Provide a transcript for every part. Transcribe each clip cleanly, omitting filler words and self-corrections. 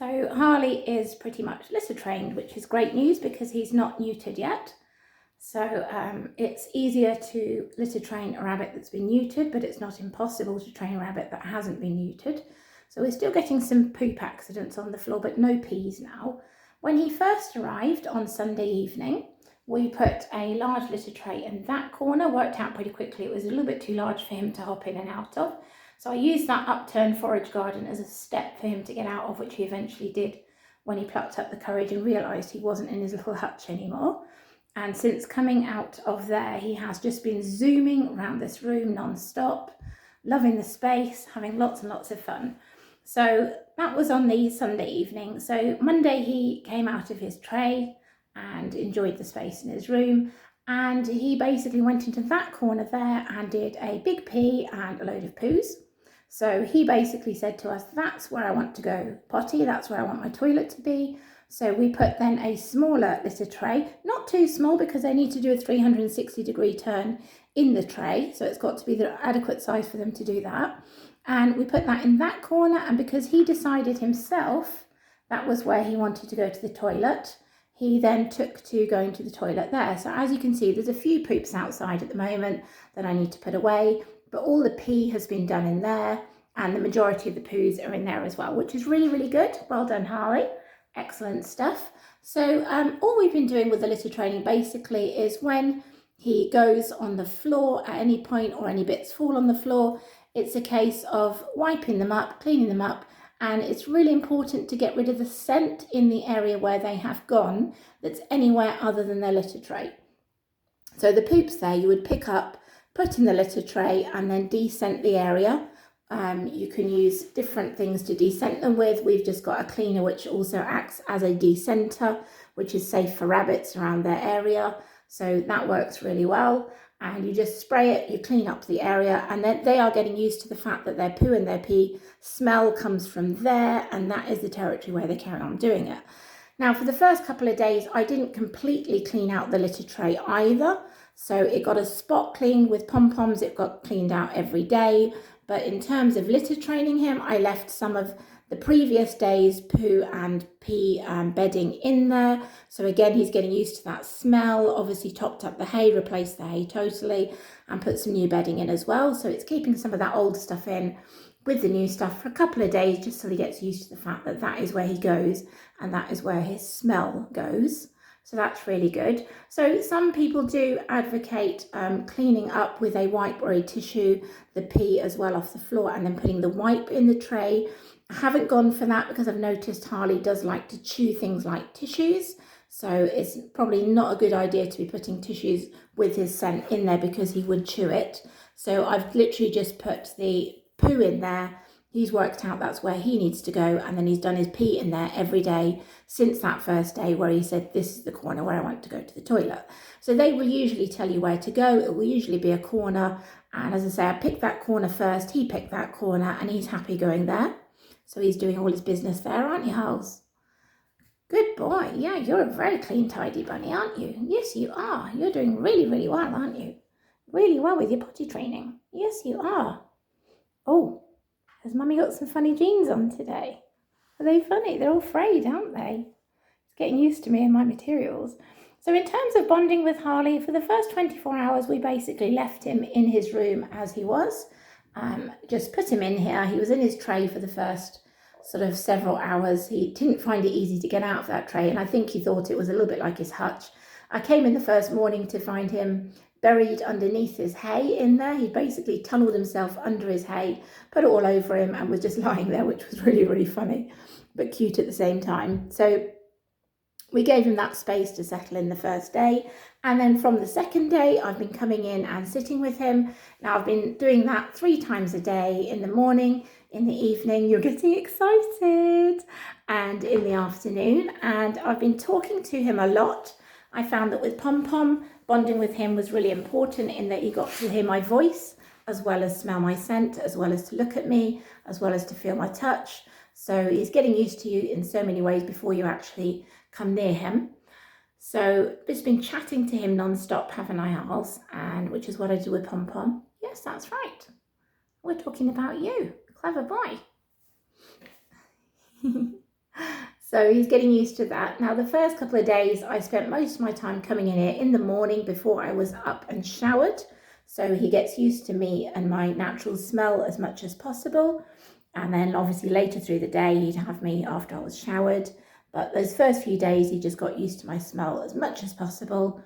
So Harley is pretty much litter trained, which is great news because he's not neutered yet. So it's easier to litter train a rabbit that's been neutered, but it's not impossible to train a rabbit that hasn't been neutered. So we're still getting some poop accidents on the floor, but no pees now. When he first arrived on Sunday evening, we put a large litter tray in that corner, worked out pretty quickly. It was a little bit too large for him to hop in and out of. So I used that upturned forage garden as a step for him to get out of, which he eventually did when he plucked up the courage and realised he wasn't in his little hutch anymore. And since coming out of there, he has just been zooming around this room non-stop, loving the space, having lots and lots of fun. So that was on the Sunday evening. So Monday he came out of his tray and enjoyed the space in his room. And he basically went into that corner there and did a big pee and a load of poos. So he basically said to us, that's where I want to go potty, that's where I want my toilet to be. So we put then a smaller litter tray, not too small because they need to do a 360-degree turn in the tray. So it's got to be the adequate size for them to do that. And we put that in that corner. And because he decided himself that was where he wanted to go to the toilet, he then took to going to the toilet there. So as you can see, there's a few poops outside at the moment that I need to put away, but all the pee has been done in there and the majority of the poos are in there as well, which is really, really good. Well done, Harley. Excellent stuff. So all we've been doing with the litter training basically is when he goes on the floor at any point or any bits fall on the floor, it's a case of wiping them up, cleaning them up, and it's really important to get rid of the scent in the area where they have gone that's anywhere other than their litter tray. So the poops there you would pick up, put in the litter tray and then descent the area. You can use different things to descent them with. We've just got a cleaner which also acts as a descenter, which is safe for rabbits around their area. So that works really well. And you just spray it, you clean up the area, and then they are getting used to the fact that their poo and their pee smell comes from there, and that is the territory where they carry on doing it. Now, for the first couple of days, I didn't completely clean out the litter tray either. So it got a spot cleaned with pom-poms, it got cleaned out every day. But in terms of litter training him, I left some of the previous day's poo and pee bedding in there. So again, he's getting used to that smell, obviously topped up the hay, replaced the hay totally, and put some new bedding in as well. So it's keeping some of that old stuff in with the new stuff for a couple of days, just so he gets used to the fact that that is where he goes and that is where his smell goes. So that's really good. So some people do advocate cleaning up with a wipe or a tissue, the pee as well off the floor, and then putting the wipe in the tray. I haven't gone for that because I've noticed Harley does like to chew things like tissues. So it's probably not a good idea to be putting tissues with his scent in there because he would chew it. So I've literally just put the poo in there. He's worked out that's where he needs to go, and then he's done his pee in there every day since that first day where he said, this is the corner where I want to go to the toilet. So they will usually tell you where to go. It will usually be a corner. And as I say, I picked that corner first. He picked that corner and he's happy going there. So he's doing all his business there, aren't you, Hals? Good boy. Yeah, you're a very clean, tidy bunny, aren't you? Yes, you are. You're doing really, really well, aren't you? Really well with your potty training. Yes, you are. Oh. Has Mummy got some funny jeans on today? Are they funny? They're all frayed, aren't they? It's getting used to me and my materials. So in terms of bonding with Harley, for the first 24 hours, we basically left him in his room as he was. Just put him in here. He was in his tray for the first sort of several hours. He didn't find it easy to get out of that tray, and I think he thought it was a little bit like his hutch. I came in the first morning to find him buried underneath his hay in there. He basically tunneled himself under his hay, put it all over him, and was just lying there, which was really, really funny, but cute at the same time. So we gave him that space to settle in the first day. And then from the second day, I've been coming in and sitting with him. Now I've been doing that 3 times a day, in the morning, in the evening, you're getting excited, and in the afternoon. And I've been talking to him a lot. I found that with Pom-Pom, bonding with him was really important in that he got to hear my voice, as well as smell my scent, as well as to look at me, as well as to feel my touch. So he's getting used to you in so many ways before you actually come near him. So just been chatting to him non-stop, haven't I, Hals? And which is what I do with Pom-Pom. Yes, that's right. We're talking about you. Clever boy. So he's getting used to that. Now, the first couple of days, I spent most of my time coming in here in the morning before I was up and showered. So he gets used to me and my natural smell as much as possible. And then obviously later through the day, he'd have me after I was showered. But those first few days, he just got used to my smell as much as possible.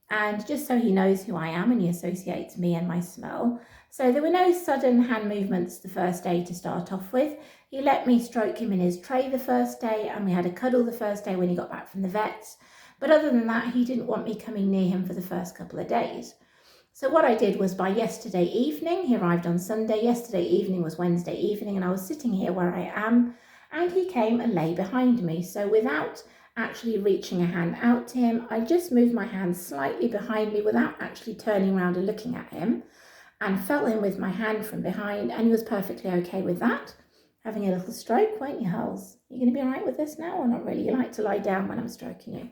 And just so he knows who I am and he associates me and my smell. So there were no sudden hand movements the first day to start off with. He let me stroke him in his tray the first day, and we had a cuddle the first day when he got back from the vets. But other than that, he didn't want me coming near him for the first couple of days. So what I did was by yesterday evening, he arrived on Sunday, yesterday evening was Wednesday evening, and I was sitting here where I am, and he came and lay behind me. So without actually reaching a hand out to him, I just moved my hand slightly behind me without actually turning around and looking at him, and felt him with my hand from behind, and he was perfectly okay with that. Having a little stroke, weren't you, Hulls? You going to be all right with this now or not really? You like to lie down when I'm stroking you.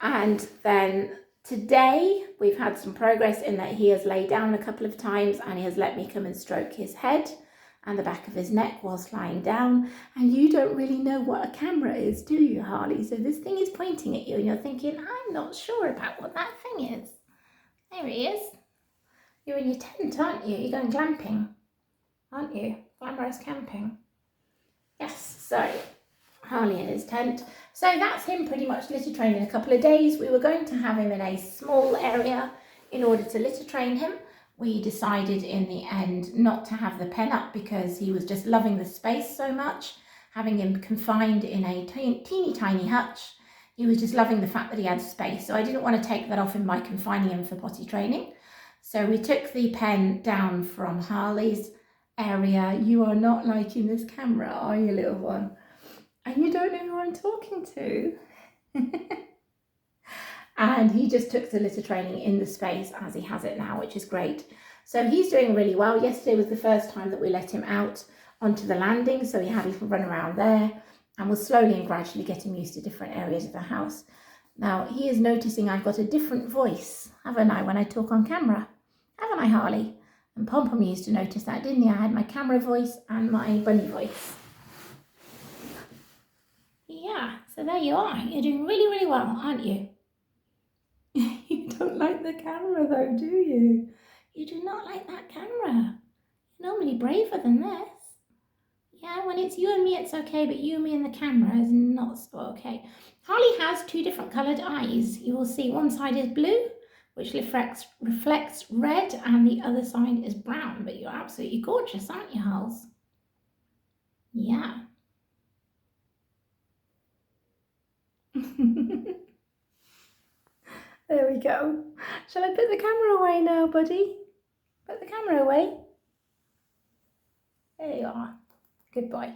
And then today we've had some progress in that he has laid down a couple of times and he has let me come and stroke his head and the back of his neck whilst lying down. And you don't really know what a camera is, do you, Harley? So this thing is pointing at you and you're thinking, I'm not sure about what that thing is. There he is. You're in your tent, aren't you? You're going glamping, aren't you? Glamorous camping. Yes, so Harley in his tent. So that's him pretty much litter trained in a couple of days. We were going to have him in a small area in order to litter train him. We decided in the end not to have the pen up because he was just loving the space so much. Having him confined in a teeny tiny hutch, he was just loving the fact that he had space. So I didn't want to take that off him by confining him for potty training. So we took the pen down from Harley's area. You are not liking this camera, are you, little one? And you don't know who I'm talking to. And he just took the litter training in the space as he has it now, which is great. So he's doing really well. Yesterday was the first time that we let him out onto the landing, so he had a little run around there, and we'll slowly and gradually get him used to different areas of the house. Now, he is noticing I've got a different voice, haven't I, when I talk on camera? Haven't I, Harley? And Pom-Pom used to notice that, didn't he? I had my camera voice and my bunny voice. Yeah, so there you are. You're doing really, really well, aren't you? You don't like the camera though, do you? You do not like that camera. You're normally braver than this. Yeah, when it's you and me, it's okay, but you and me and the camera is not so okay. Harley has two different coloured eyes. You will see one side is blue, which reflects red, and the other side is brown. But you're absolutely gorgeous, aren't you, Hulls? Yeah. There we go. Shall I put the camera away now, buddy? Put the camera away. There you are. Good boy.